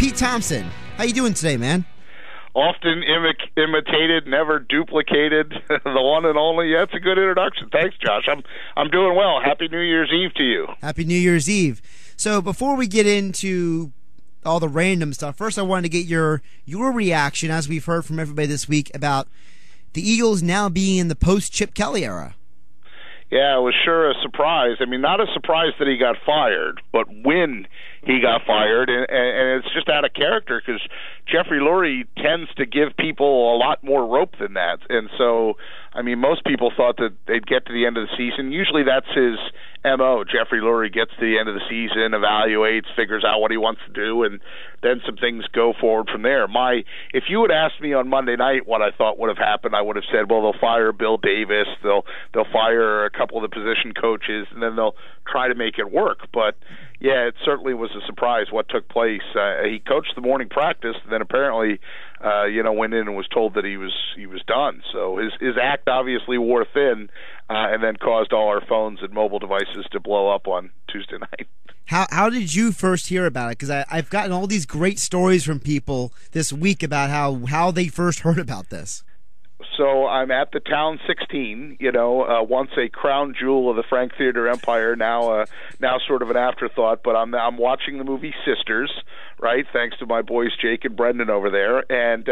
Pete Thompson. How you doing today, man? Often imitated, never duplicated. The one and only. Yeah, it's a good introduction. Thanks, Josh. I'm doing well. Happy New Year's Eve to you. Happy New Year's Eve. So before we get into all the random stuff, first I wanted to get your reaction, as we've heard from everybody this week, about the Eagles now being in the post-Chip Kelly era. Yeah, it was sure a surprise. I mean, not a surprise that he got fired, but when he got fired, and it's just out of character because Jeffrey Lurie tends to give people a lot more rope than that. And so, I mean, most people thought that they'd get to the end of the season. Usually that's his M.O. Jeffrey Lurie gets to the end of the season, evaluates, figures out what he wants to do, and then some things go forward from there. If you had asked me on Monday night what I thought would have happened, I would have said, well, they'll fire Bill Davis, they'll fire a couple of the position coaches, and then they'll try to make it work. But yeah, it certainly was a surprise what took place. He coached the morning practice, and then apparently, went in and was told that he was done. So his act obviously wore thin, and then caused all our phones and mobile devices to blow up on Tuesday night. How did you first hear about it? Because I've gotten all these great stories from people this week about how they first heard about this. So I'm at the Town 16, once a crown jewel of the Frank Theater Empire, now sort of an afterthought. But I'm watching the movie Sisters, right? Thanks to my boys Jake and Brendan over there, and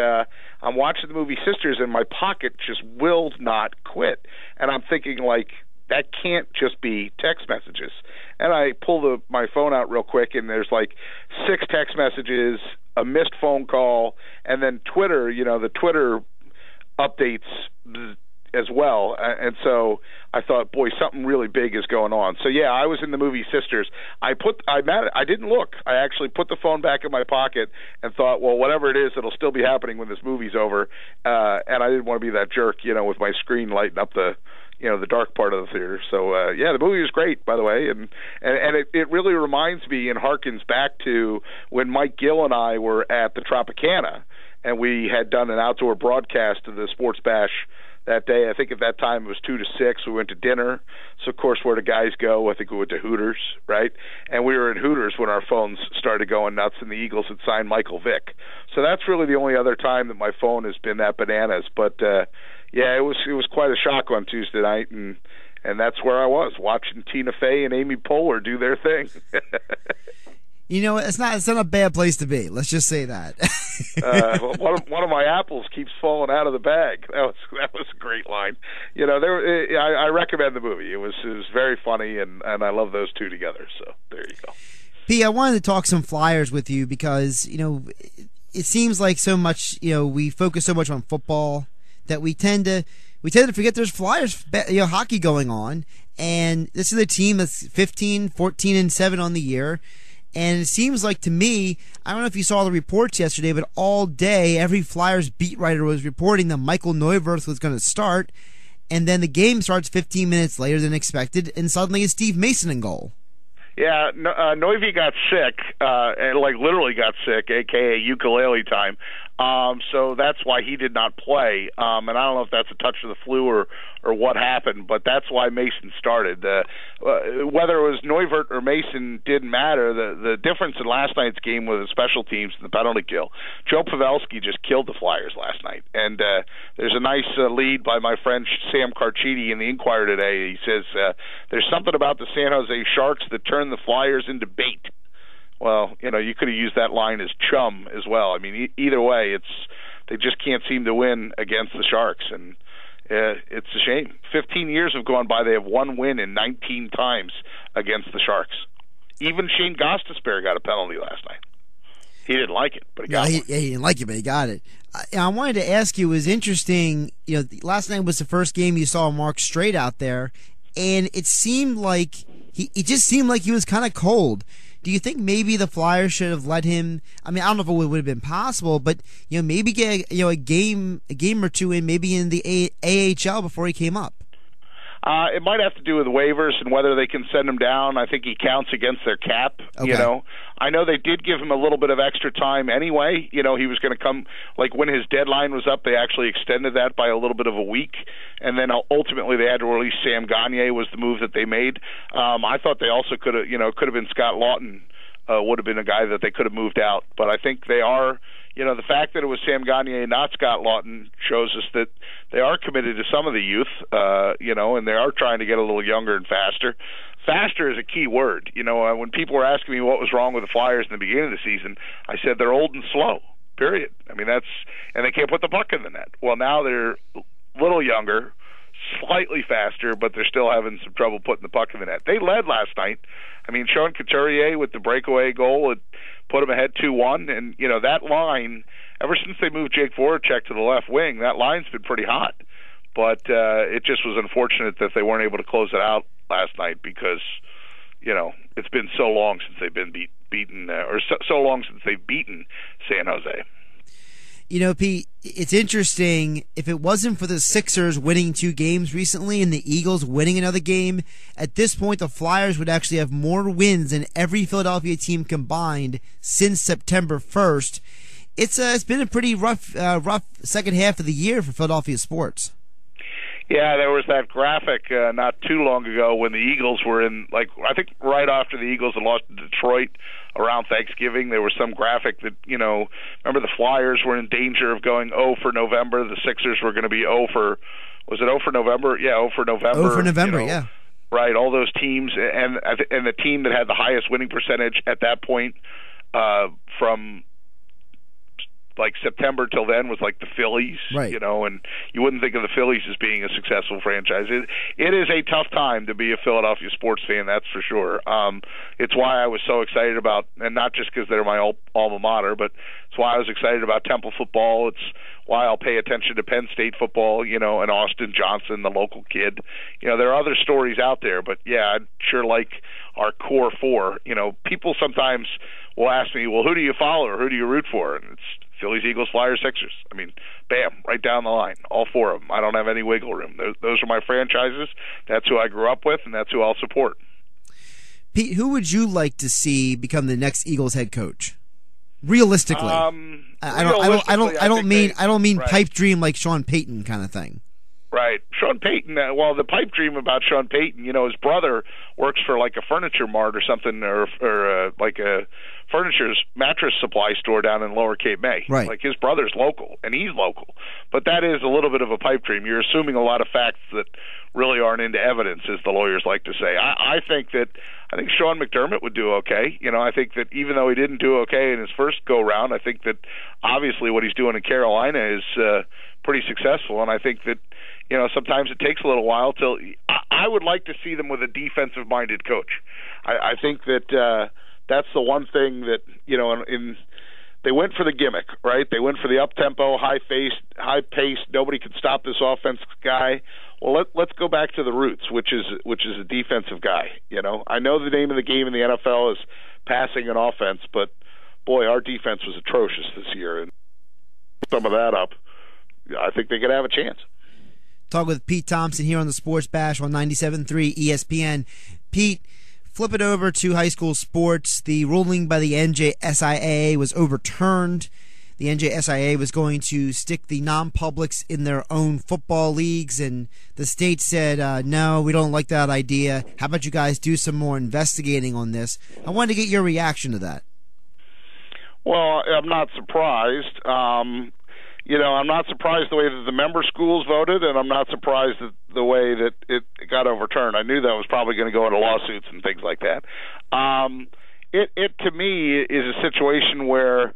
I'm watching the movie Sisters, and my pocket just will not quit, and I'm thinking like, that can't just be text messages. And I pull my phone out real quick, and there's like 6 text messages, a missed phone call, and then Twitter, the Twitter updates as well. And so I thought, boy, something really big is going on. So yeah, I was in the movie Sisters. I didn't look. I actually put the phone back in my pocket and thought, well, whatever it is, it'll still be happening when this movie's over. And I didn't want to be that jerk, with my screen lighting up the dark part of the theater. So the movie was great, by the way, and it really reminds me and harkens back to when Mike Gill and I were at the Tropicana, and we had done an outdoor broadcast of the Sports Bash that day. I think at that time it was 2 to 6. We went to dinner. So, of course, where do guys go? I think we went to Hooters, right? And we were in Hooters when our phones started going nuts and the Eagles had signed Michael Vick. So that's really the only other time that my phone has been that bananas. But, it was quite a shock on Tuesday night, and that's where I was, watching Tina Fey and Amy Poehler do their thing. It's not a bad place to be. Let's just say that. One of my apples keeps falling out of the bag. That was a great line. I recommend the movie. It was very funny, and I love those two together. So there you go. P, I wanted to talk some Flyers with you because it seems like so much. We focus so much on football that we tend to forget there's Flyers hockey going on, and this is a team that's 15, 14, and 7 on the year. And it seems like to me, I don't know if you saw the reports yesterday, but all day every Flyers beat writer was reporting that Michael Neuwirth was going to start, and then the game starts 15 minutes later than expected, and suddenly it's Steve Mason in goal. Yeah, Noivy got sick, and literally got sick, a.k.a. ukulele time. So that's why he did not play. And I don't know if that's a touch of the flu or what happened, but that's why Mason started. Whether it was Neuwirth or Mason didn't matter. The difference in last night's game was the special teams and the penalty kill. Joe Pavelski just killed the Flyers last night. And there's a nice lead by my friend Sam Carchidi in the Inquirer today. He says, there's something about the San Jose Sharks that turned the Flyers into bait. Well, you could have used that line as chum as well. I mean, either way, they just can't seem to win against the Sharks, and it's a shame. 15 years have gone by. They have one win in 19 times against the Sharks. Even Shane Gostisbehere got a penalty last night. He didn't like it, but he got one. He didn't like it, but he got it. I wanted to ask you, it was interesting, last night was the first game you saw Mark Streit out there, and it seemed like he just seemed like he was kind of cold. Do you think maybe the Flyers should have let him? I mean, I don't know if it would have been possible, but maybe get a game or two in, maybe in the AHL before he came up. It might have to do with waivers and whether they can send him down. I think he counts against their cap. Okay. I know they did give him a little bit of extra time anyway. He was going to come, when his deadline was up, they actually extended that by a little bit of a week, and then ultimately they had to release Sam Gagner was the move that they made. I thought they also could have been Scott Lawton would have been a guy that they could have moved out. But I think they are, the fact that it was Sam Gagner, not Scott Lawton, shows us that they are committed to some of the youth, and they are trying to get a little younger and faster. Faster is a key word. When people were asking me what was wrong with the Flyers in the beginning of the season, I said they're old and slow, period. I mean, and they can't put the puck in the net. Well, now they're a little younger, slightly faster, but they're still having some trouble putting the puck in the net. They led last night. I mean, Sean Couturier with the breakaway goal had put them ahead 2-1, and that line, ever since they moved Jake Voracek to the left wing, that line's been pretty hot. But it just was unfortunate that they weren't able to close it out last night because it's been so long since they've been beaten, or so long since they've beaten San Jose. Pete, it's interesting. If it wasn't for the Sixers winning 2 games recently and the Eagles winning another game, at this point the Flyers would actually have more wins than every Philadelphia team combined since September 1st. It's been a pretty rough second half of the year for Philadelphia sports. Yeah, there was that graphic not too long ago when the Eagles were in, I think right after the Eagles had lost to Detroit around Thanksgiving, there was some graphic that, remember the Flyers were in danger of going 0 for November. The Sixers were going to be 0 for, was it 0 for November? Yeah, 0 for November. 0 for November, yeah. Right, all those teams, and the team that had the highest winning percentage at that point from September till then was the Phillies, right. And you wouldn't think of the Phillies as being a successful franchise. It is a tough time to be a Philadelphia sports fan, that's for sure. It's why I was so excited about, and not just because they're my alma mater, but it's why I was excited about Temple football. It's why I'll pay attention to Penn State football, and Austin Johnson, the local kid. There are other stories out there, but yeah, I'd sure like our core 4. People sometimes will ask me, well, who do you follow or who do you root for? And it's Phillies, Eagles, Flyers, Sixers. I mean, bam, right down the line, all 4 of them. I don't have any wiggle room. Those are my franchises. That's who I grew up with, and that's who I'll support. Pete, who would you like to see become the next Eagles head coach? Realistically, I don't mean right. pipe dream like Sean Payton kind of thing. Right. Sean Payton, the pipe dream about Sean Payton, his brother works for a furniture mart or something, or a furniture mattress supply store down in Lower Cape May. Right. His brother's local, and he's local. But that is a little bit of a pipe dream. You're assuming a lot of facts that really aren't into evidence, as the lawyers like to say. I think Sean McDermott would do okay. I think that even though he didn't do okay in his first go-round, I think that obviously what he's doing in Carolina is pretty successful, and I think that sometimes it takes a little while till I would like to see them with a defensive-minded coach. I think that that's the one thing that they went for the gimmick, right? They went for the up-tempo, high-paced, nobody could stop this offense guy. Well, let's go back to the roots, which is a defensive guy. I know the name of the game in the NFL is passing and offense, but boy, our defense was atrocious this year, and some of that up, I think they could have a chance. Talk with Pete Thompson here on the Sports Bash on 97.3 ESPN. Pete, flip it over to high school sports. The ruling by the NJSIAA was overturned. The NJSIAA was going to stick the non-publics in their own football leagues, and the state said, no, we don't like that idea. How about you guys do some more investigating on this? I wanted to get your reaction to that. Well, I'm not surprised. I'm not surprised the way that the member schools voted, and I'm not surprised at the way that it got overturned. I knew that was probably going to go into lawsuits and things like that. It to me is a situation where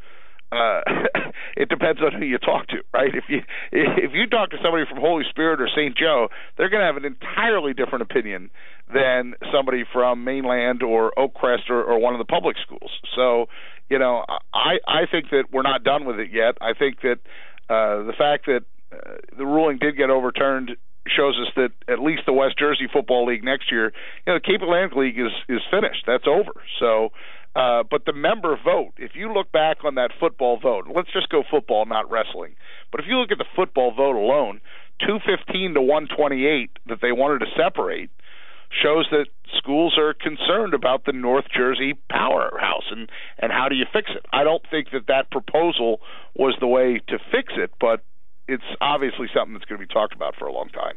it depends on who you talk to, right? If you talk to somebody from Holy Spirit or St. Joe, they're going to have an entirely different opinion than somebody from Mainland or Oakcrest or one of the public schools. So, I think that we're not done with it yet. I think that the fact that the ruling did get overturned shows us that at least the West Jersey Football League next year, the Cape Atlantic League is finished. That's over. So, but the member vote, if you look back on that football vote, let's just go football, not wrestling. But if you look at the football vote alone, 215 to 128 that they wanted to separate shows that schools are concerned about the North Jersey powerhouse and how do you fix it. I don't think that proposal was the way to fix it, but it's obviously something that's going to be talked about for a long time.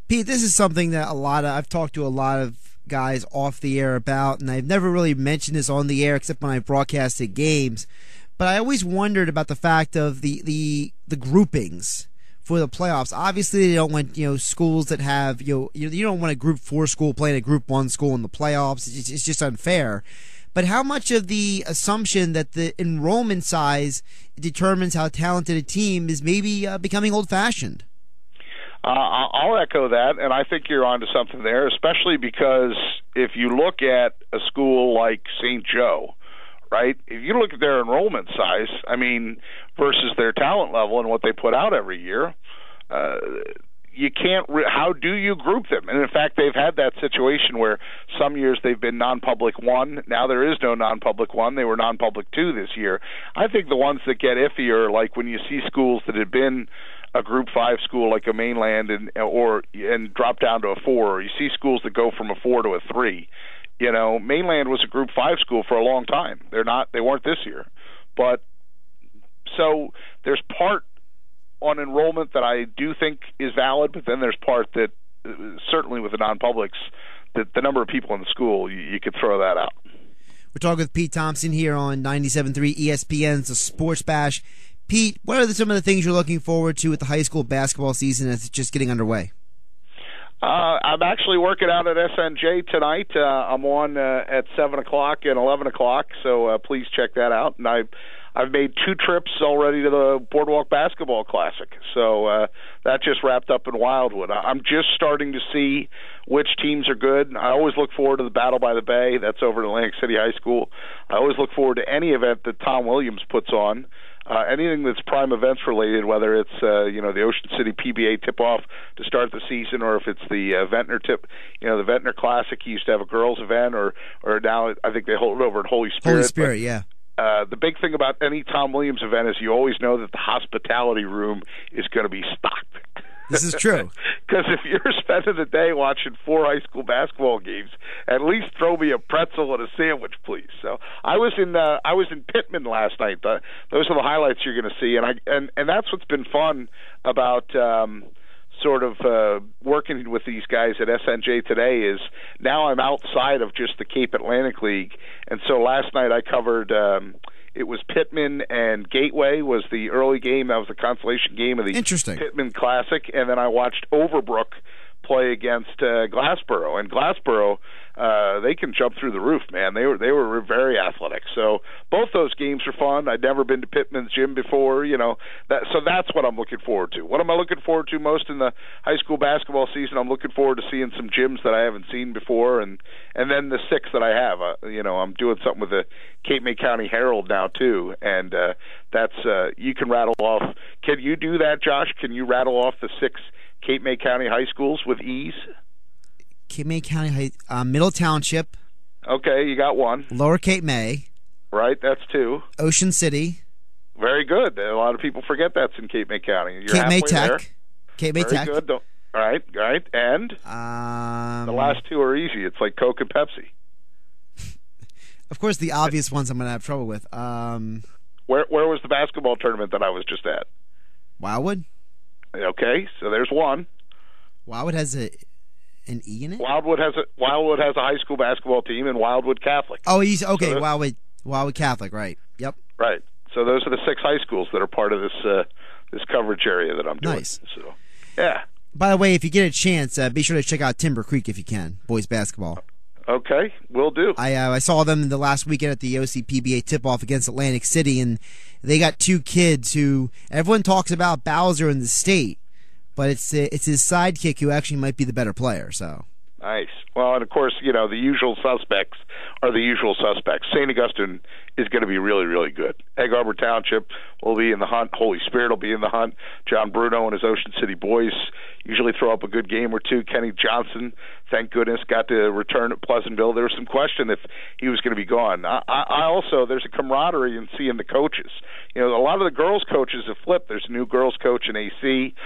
Pete, this is something that I've talked to a lot of guys off the air about, and I've never really mentioned this on the air except when I broadcasted games, but I always wondered about the fact of the groupings for the playoffs. Obviously, they don't want schools that have you don't want a Group 4 school playing a Group 1 school in the playoffs. It's just unfair. But how much of the assumption that the enrollment size determines how talented a team is maybe becoming old-fashioned? I'll echo that, and I think you're onto something there, especially because if you look at a school like St. Joe, right, if you look at their enrollment size, versus their talent level and what they put out every year, you can't. How do you group them? And in fact, they've had that situation where some years they've been non-public 1. Now there is no non-public 1. They were non-public 2 this year. I think the ones that get iffy are like when you see schools that have been a Group 5 school like a Mainland and drop down to a 4. Or you see schools that go from a 4 to a 3. Mainland was a Group 5 school for a long time. They weren't this year, but so there's part on enrollment that I do think is valid, but then there's part that certainly with the non-publics, that the number of people in the school, you could throw that out. We're talking with Pete Thompson here on 97.3 ESPN's The Sports Bash. Pete, what are some of the things you're looking forward to with the high school basketball season as it's just getting underway? I'm actually working out at SNJ tonight. I'm on at 7 o'clock and 11 o'clock, so please check that out. And I've made 2 trips already to the Boardwalk Basketball Classic, so that just wrapped up in Wildwood. I'm just starting to see which teams are good. I always look forward to the Battle by the Bay. That's over at Atlantic City High School. I always look forward to any event that Tom Williams puts on. Anything that's prime events related, whether it's the Ocean City PBA tip-off to start the season, or if it's the Ventnor the Ventnor Classic. He used to have a girls' event, or now I think they hold it over at Holy Spirit. Holy Spirit, yeah. The big thing about any Tom Williams event is you always know that the hospitality room is going to be stocked. This is true. Because if you're spending the day watching 4 high school basketball games, at least throw me a pretzel and a sandwich, please. So I was in Pittman last night. Those are the highlights you're going to see, and that's what's been fun about working with these guys at SNJ today is now I'm outside of just the Cape Atlantic League, and so last night I covered. It was Pittman and Gateway was the early game. That was the consolation game of the Pittman Classic. And then I watched Overbrook play against Glassboro. And Glassboro, they can jump through the roof, man. They were very athletic. So both those games were fun. I'd never been to Pittman's gym before, So that's what I'm looking forward to. What am I looking forward to most in the high school basketball season? I'm looking forward to seeing some gyms that I haven't seen before, and then the 6 that I have. I'm doing something with the Cape May County Herald now too, and that's you can rattle off. Can you do that, Josh? Can you rattle off the 6 Cape May County high schools with ease? Cape May County Middle Township. Okay, you got 1. Lower Cape May. Right, that's 2. Ocean City. Very good. A lot of people forget that's in Cape May County. You're Cape May halfway Tech. there. Cape May Tech. Very good. All right. And the last 2 are easy. It's like Coke and Pepsi. Of course, the obvious ones I'm going to have trouble with. Where was the basketball tournament that I was just at? Wildwood. Okay, so there's 1. Wildwood has an E in it? Wildwood has a high school basketball team, and Wildwood Catholic. Oh, he's okay. So Wildwood Catholic, right? Yep. Right. So those are the 6 high schools that are part of this coverage area that I'm doing. Nice. So, yeah. By the way, if you get a chance, be sure to check out Timber Creek if you can. Boys basketball. Okay, will do. I saw them the last weekend at the OCPBA tip-off against Atlantic City, and they got 2 kids who everyone talks about Bowser in the state, but it's his sidekick who actually might be the better player. So nice. Well, and of course, the usual suspects are the usual suspects. St. Augustine is going to be really, really good. Egg Harbor Township will be in the hunt. Holy Spirit will be in the hunt. John Bruno and his Ocean City boys usually throw up a good game or 2. Kenny Johnson, thank goodness, got to return at Pleasantville. There was some question if he was going to be gone. I also, there's a camaraderie in seeing the coaches. A lot of the girls' coaches have flipped. There's a new girls' coach in AC.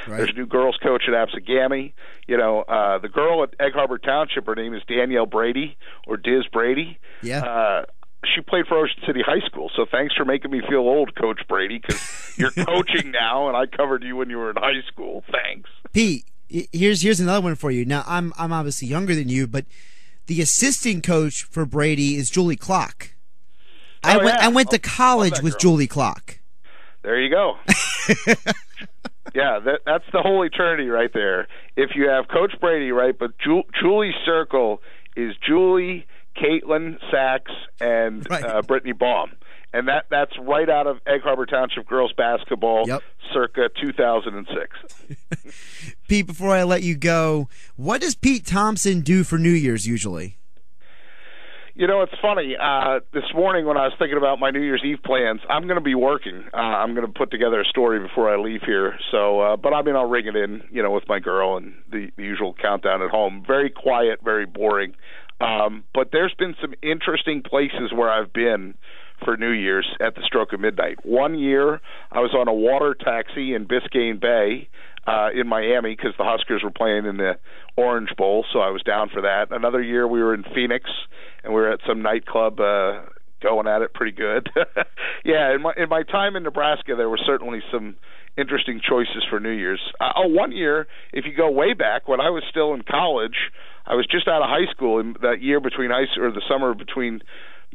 Right. There's a new girls' coach at Absegami. The girl at Egg Harbor Township, her name is Danielle Brady, or Diz Brady. Yeah. She played for Ocean City High School, so thanks for making me feel old, Coach Brady, because you're coaching now, and I covered you when you were in high school. Thanks. Pete, here's another one for you. Now, I'm obviously younger than you, but the assistant coach for Brady is Julie Clark. Oh, I went to college with girl. Julie Clark. There you go. Yeah, that's the holy trinity right there. If you have Coach Brady, right, but Julie's circle is Julie, Caitlin Sachs, and Right. Brittany Baum. And that's right out of Egg Harbor Township girls basketball, Yep. circa 2006. Pete, before I let you go, what does Pete Thompson do for New Year's usually? You know, it's funny. This morning when I was thinking about my New Year's Eve plans, I'm going to be working. I'm going to put together a story before I leave here. So, but I mean, I'll ring it in, with my girl and the usual countdown at home. Very quiet, very boring. But there's been some interesting places where I've been for New Year's at the stroke of midnight. One year, I was on a water taxi in Biscayne Bay in Miami because the Huskers were playing in the Orange Bowl, so I was down for that. Another year, we were in Phoenix, and we were at some nightclub going at it pretty good. Yeah, in my time in Nebraska, there were certainly some interesting choices for New Year's. One year, if you go way back, when I was still in college, I was just out of high school, in that year between the summer between,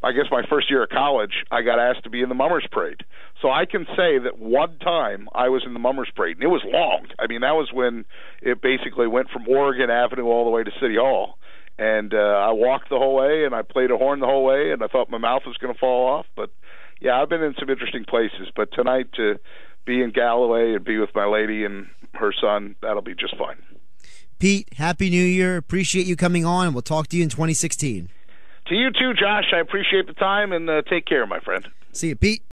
I guess, my first year of college, I got asked to be in the Mummers Parade. So I can say that one time I was in the Mummers Parade, and it was long. I mean, that was when it basically went from Oregon Avenue all the way to City Hall. And I walked the whole way, and I played a horn the whole way, and I thought my mouth was going to fall off. But, yeah, I've been in some interesting places. But tonight, to be in Galloway and be with my lady and her son, that'll be just fine. Pete, Happy New Year. Appreciate you coming on, and we'll talk to you in 2016. To you too, Josh. I appreciate the time, and take care, my friend. See you, Pete.